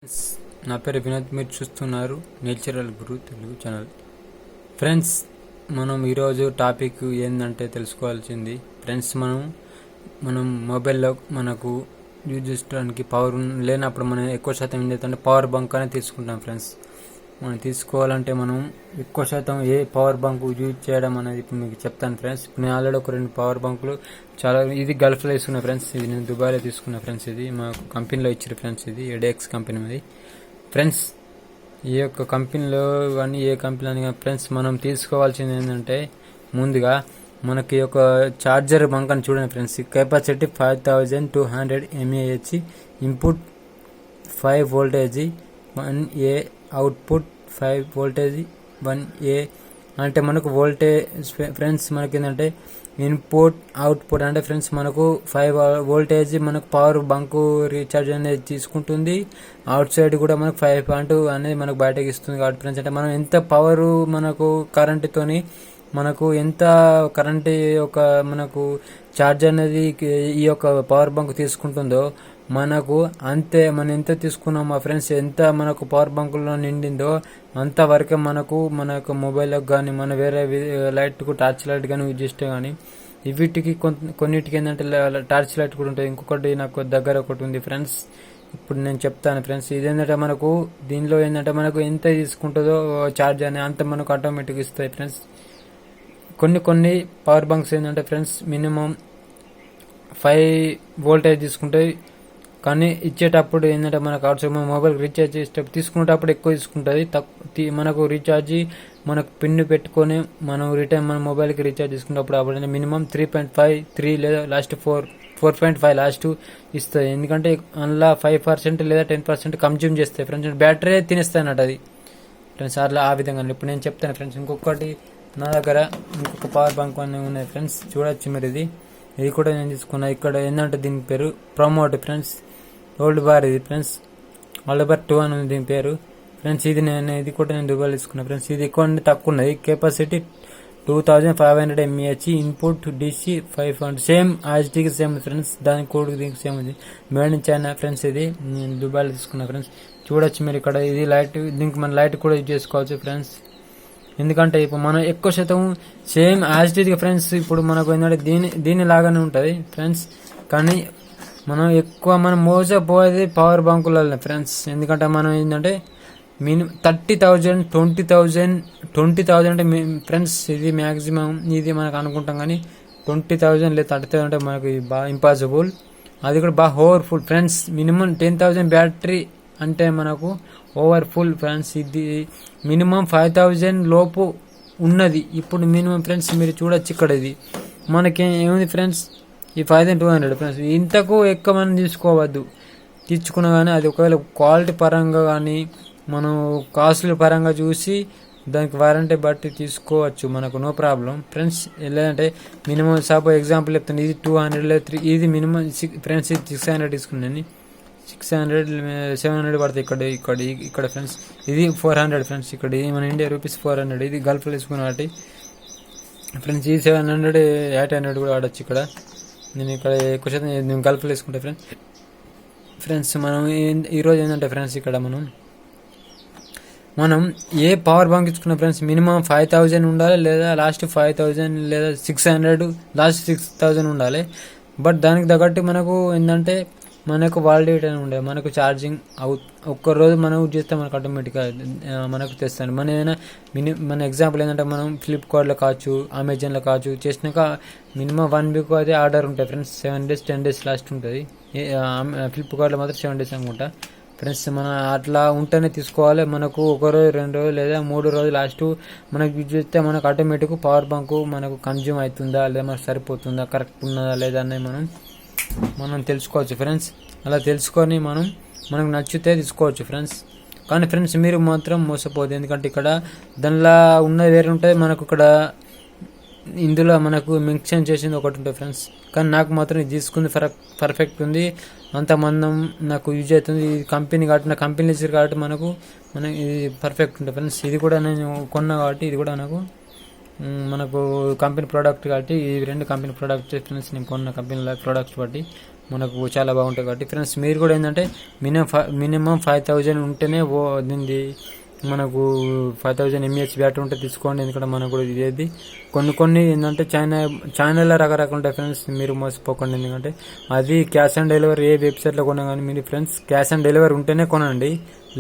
Friends, నా పేరు వినోద్. మీరు చూస్తున్నారు నేచురల్ గురు తెలుగు ఛానల్. ఫ్రెండ్స్, మనం ఈరోజు టాపిక్ ఏంటంటే తెలుసుకోవాల్సింది ఫ్రెండ్స్, మనం మొబైల్లో మనకు యూజ్ చేసుకోవడానికి పవర్ లేనప్పుడు మనం ఎక్కువ శాతం ఏం చేద్దాం, పవర్ బంక్ అనేది తీసుకుంటాం. ఫ్రెండ్స్, మనం తీసుకోవాలంటే మనం ఎక్కువ శాతం ఏ పవర్ బంక్ యూజ్ చేయడం అనేది ఇప్పుడు మీకు చెప్తాను. ఫ్రెండ్స్, నేను ఆల్రెడీ ఒక 2 పవర్ బంకులు ఇది గల్ఫ్లో తీసుకున్నా ఫ్రెండ్స్. ఇది నేను దుబాయ్లో తీసుకున్నా ఫ్రెండ్స్. ఇది మా కంపెనీలో ఇచ్చారు ఫ్రెండ్స్. ఇది ఎడెక్స్ కంపెనీ అది ఫ్రెండ్స్. ఈ యొక్క కంపెనీలో కానీ ఏ కంపెనీ అని ఫ్రెండ్స్, మనం తీసుకోవాల్సింది ఏంటంటే ముందుగా మనకి ఒక చార్జర్ బంక్ అని చూడండి friends. Capacity 5200 mAh, input 5 voltage 1A, output 5 voltage 1A. అంటే మనకు వోల్టేజ్ ఫ్రెండ్స్ మనకి ఏంటంటే ఇన్పుట్ అవుట్పుట్ అంటే ఫ్రెండ్స్ మనకు 5 వోల్టేజ్ మనకు పవర్ బంకు రీఛార్జ్ అనేది తీసుకుంటుంది. అవుట్ సైడ్ కూడా మనకు 5.2 అనేది మనకు బయటకి ఇస్తుంది. కాబట్టి ఫ్రెండ్స్, అంటే మనం ఎంత పవర్ మనకు కరెంటుతోని మనకు ఎంత కరెంట్ ఒక మనకు ఛార్జ్ అనేది ఈ యొక్క పవర్ బంక్ తీసుకుంటుందో మనకు అంతే. మనం ఎంత తీసుకున్నాం మా ఫ్రెండ్స్, ఎంత మనకు పవర్ బంకుల్లో నిండిందో అంతవరకే మనకు మొబైల్కి కానీ మన వేరే లైట్కు టార్చ్ లైట్ కానీ యూజ్ చేస్తే కానీ వీటికి కొన్నిటికి ఏంటంటే టార్చ్ లైట్ కూడా ఉంటుంది. ఇంకొకటి నాకు దగ్గర ఒకటి ఉంది ఫ్రెండ్స్, ఇప్పుడు నేను చెప్తాను ఫ్రెండ్స్. ఇదేంటంటే మనకు దీనిలో ఏంటంటే మనకు ఎంత తీసుకుంటుందో ఛార్జ్ అని అంత మనకు ఆటోమేటిక్ ఇస్తాయి ఫ్రెండ్స్. కొన్ని పవర్ బంక్స్ ఏంటంటే ఫ్రెండ్స్ మినిమం 5 వోల్టేజ్ తీసుకుంటాయి. కానీ ఇచ్చేటప్పుడు ఏంటంటే మనకు అవుట్సైడ్ మొబైల్ రీఛార్జ్ చేసేటప్పుడు తీసుకునేటప్పుడు ఎక్కువ తీసుకుంటుంది. మనకు రీఛార్జ్ మనకు పిన్ పెట్టుకొని మనం రిటర్న్ మన మొబైల్కి రీఛార్జ్ చేసుకున్నప్పుడు అప్పుడు మినిమం 3.5 3 లేదా లాస్ట్ 4.5 లాస్ట్ ఇస్తుంది. ఎందుకంటే అందులో 5% లేదా 10% కన్జ్యూమ్ చేస్తాయి ఫ్రెండ్స్. బ్యాటరీ తినేస్తాయి అన్నట్టు అది ఫ్రెండ్స్. అట్లా ఆ విధంగా ఇప్పుడు నేను చెప్తాను ఫ్రెండ్స్. ఇంకొకటి నా దగ్గర ఇంకొక పవర్ బంక్ అన్నీ ఉన్నాయి ఫ్రెండ్స్. చూడొచ్చు మీరు. ఇది కూడా నేను తీసుకున్నా. ఇక్కడ ఏంటంటే దీని పేరు ప్రమోట్ ఫ్రెండ్స్. ఓల్డ్ బార్ ఇది ఫ్రెండ్స్. ఓల్డ్ బార్ 2 అని ఉంది దీని పేరు ఫ్రెండ్స్. ఇది కూడా నేను దుబాయ్ తీసుకున్నా ఫ్రెండ్స్. ఇది ఎక్కువ తక్కువ ఉన్నది. Capacity 2500 mAh, input DC 500. Same ఆర్జిటీకి సేమ్ ఫ్రెండ్స్. దాని కోడ్ దీనికి సేమ్ ఉంది. Made in China friends. ఇది నేను దుబాయ్లో తీసుకున్నా ఫ్రెండ్స్. చూడొచ్చు మీరు ఇక్కడ. ఇది లైట్, దీనికి మన లైట్ కూడా యూజ్ చేసుకోవచ్చు ఫ్రెండ్స్. ఎందుకంటే ఇప్పుడు మనం ఎక్కువ శాతం సేమ్ యాజిటీగా ఫ్రెండ్స్. ఇప్పుడు మనకు ఏంటంటే దీని లాగానే ఉంటుంది ఫ్రెండ్స్. కానీ మనం మోసపోయేది పవర్ బంకులలో ఫ్రెండ్స్. ఎందుకంటే మనం ఏంటంటే మినిమం 30,000 20,000 అంటే ఫ్రెండ్స్ ఇది మ్యాక్సిమం ఇది మనకు అనుకుంటాం. కానీ 20,000 లేదా 30,000 అంటే మనకి బాగా ఇంపాసిబుల్. అది కూడా బాగా ఓవర్ఫుల్ ఫ్రెండ్స్. మినిమం 10,000 బ్యాటరీ అంటే మనకు ఓవర్ఫుల్ ఫ్రెండ్స్. ఇది మినిమం 5,000 లోపు ఉన్నది ఇప్పుడు మినిమం ఫ్రెండ్స్. మీరు చూడొచ్చు ఇక్కడ. ఇది మనకి ఏముంది ఫ్రెండ్స్, ఈ 5,200 ఫ్రెండ్స్. ఇంతకు ఎక్కువ మనం తీసుకోవద్దు. తీసుకున్నా కానీ అది ఒకవేళ క్వాలిటీ పరంగా కానీ మనం కాస్ట్లీ పరంగా చూసి దానికి వారంటీ బట్టి తీసుకోవచ్చు. మనకు నో ప్రాబ్లం ఫ్రెండ్స్. లేదంటే మినిమం సపోజ్ ఎగ్జాంపుల్ చెప్తాను. ఇది 200 లేదా 3, ఇది మినిమం ఫ్రెండ్స్. ఇది 600 తీసుకున్నాను. 600 700 పడుతుంది ఇక్కడ ఫ్రెండ్స్. ఇది 400 ఫ్రెండ్స్. ఇక్కడ మన ఇండియా రూపీస్ 400. ఇది గల్ఫ్లో తీసుకున్న వాటి ఫ్రెండ్స్. ఈ 700 800 కూడా వాడచ్చు ఇక్కడ. నేను ఇక్కడ ఎక్కువ శాతం నేను గల్ఫ్లో తీసుకుంటా ఫ్రెండ్స్. మనం ఈరోజు ఏంటంటే ఫ్రెండ్స్, ఇక్కడ మనం ఏ పవర్ బంక్ ఇచ్చుకున్న ఫ్రెండ్స్ మినిమం 5,000 ఉండాలి, లేదా లాస్ట్ 5,000 లేదా 600 లాస్ట్ 6,000 ఉండాలి. బట్ దానికి తగ్గట్టు మనకు ఏంటంటే మనకు వాలిడిటీ అని ఉండే మనకు ఛార్జింగ్ ఒక్కరోజు మనం యూజ్ చేస్తే మనకు ఆటోమేటిక్గా మనకు తెస్తాను. మన ఏదైనా మన ఎగ్జాంపుల్ ఏంటంటే మనం ఫ్లిప్కార్ట్లో కావచ్చు, అమెజాన్లో కావచ్చు చేసినాక మినిమం 1 వీక్ అయితే ఆర్డర్ ఉంటాయి ఫ్రెండ్స్. 7 days 10 days లాస్ట్ ఉంటుంది. ఫ్లిప్కార్ట్లో మాత్రం 7 days అనుకుంటా ఫ్రెండ్స్. మనం అట్లా ఉంటేనే తీసుకోవాలి. మనకు 1 రోజు 2 రోజులు లేదా 3 రోజులు లాస్ట్ మనకు యూజ్ చేస్తే మనకు ఆటోమేటిక్ పవర్ బంకు మనకు కన్జ్యూమ్ అవుతుందా లేదా మనకు సరిపోతుందా కరెక్ట్ ఉన్నదా లేదా అని మనం తెలుసుకోవచ్చు ఫ్రెండ్స్. అలా తెలుసుకొని మనకు నచ్చితే తీసుకోవచ్చు ఫ్రెండ్స్. కానీ ఫ్రెండ్స్ మీరు మాత్రం మోసపోదు. ఎందుకంటే ఇక్కడ దానిలో ఉన్నది వేరే ఉంటుంది. మనకు ఇక్కడ ఇందులో మనకు మెన్షన్ చేసింది ఒకటి ఉంటుంది ఫ్రెండ్స్. కానీ నాకు మాత్రం ఇది తీసుకుంది పర్ఫెక్ట్ ఉంది. అంత మందం నాకు యూజ్ అవుతుంది. ఇది కంపెనీ కాబట్టి నా కంపెనీ ఇచ్చారు కాబట్టి మనకు ఇది పర్ఫెక్ట్ ఉంటుంది ఫ్రెండ్స్. ఇది కూడా నేను కొన్నా కాబట్టి ఇది కూడా మనకు కంపెనీ ప్రోడక్ట్ కాబట్టి ఈ 2 కంపెనీ ప్రోడక్ట్స్ ఫ్రెండ్స్. నేను కొన్న కంపెనీ ప్రోడక్ట్స్ బట్టి మనకు చాలా బాగుంటాయి కాబట్టి ఫ్రెండ్స్ మీరు కూడా ఏంటంటే మినిమం 5000 ఉంటేనే దీనిది మనకు 5000 mAh బ్యాటరీ ఉంటే తీసుకోండి. ఎందుకంటే మనకు కూడా ఇది కొన్ని ఏంటంటే చైనాలో రకరకాలు ఉంటాయి ఫ్రెండ్స్, మీరు మోసపోకండి. ఎందుకంటే అది క్యాష్ ఆన్ డెలివరీ ఏ వెబ్సైట్లో కొన్నా కానీ మీరు ఫ్రెండ్స్ క్యాష్ ఆన్ డెలివరీ ఉంటేనే కొనండి,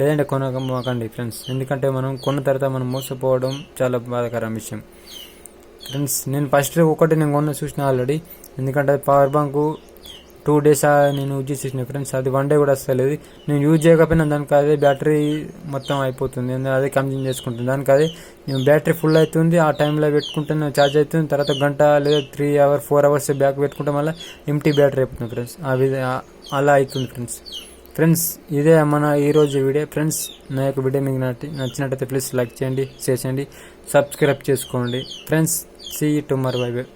లేదంటే కొనకండి ఫ్రెండ్స్. ఎందుకంటే మనం కొన్న తర్వాత మనం మోసపోవడం చాలా బాధాకరం విషయం ఫ్రెండ్స్. నేను ఫస్ట్ ఒకటి నేను కొన్న చూసిన ఆల్రెడీ, ఎందుకంటే పవర్ బ్యాంకు 2 days నేను యూజ్ చేసేసిన ఫ్రెండ్స్. అది 1 day కూడా వస్తలేదు. నేను యూజ్ చేయకపోయినా దానికి అదే బ్యాటరీ మొత్తం అయిపోతుంది, అదే కన్జ్యూమ్ చేసుకుంటుంది. దానికి అదే నేను బ్యాటరీ ఫుల్ అవుతుంది, ఆ టైంలో పెట్టుకుంటే ఛార్జ్ అవుతుంది. తర్వాత గంట లేదా 3 hours 4 hours బ్యాక్ పెట్టుకుంటే మళ్ళీ ఎంటీ బ్యాటరీ అయిపోతుంది ఫ్రెండ్స్. అలా అవుతుంది ఫ్రెండ్స్. ఇదే మన ఈరోజు వీడియో ఫ్రెండ్స్. నా యొక్క వీడియో మీకు నచ్చినట్టయితే ప్లీజ్ లైక్ చేయండి, షేర్ చేయండి, సబ్స్క్రైబ్ చేసుకోండి friends. See you tomorrow, bye by.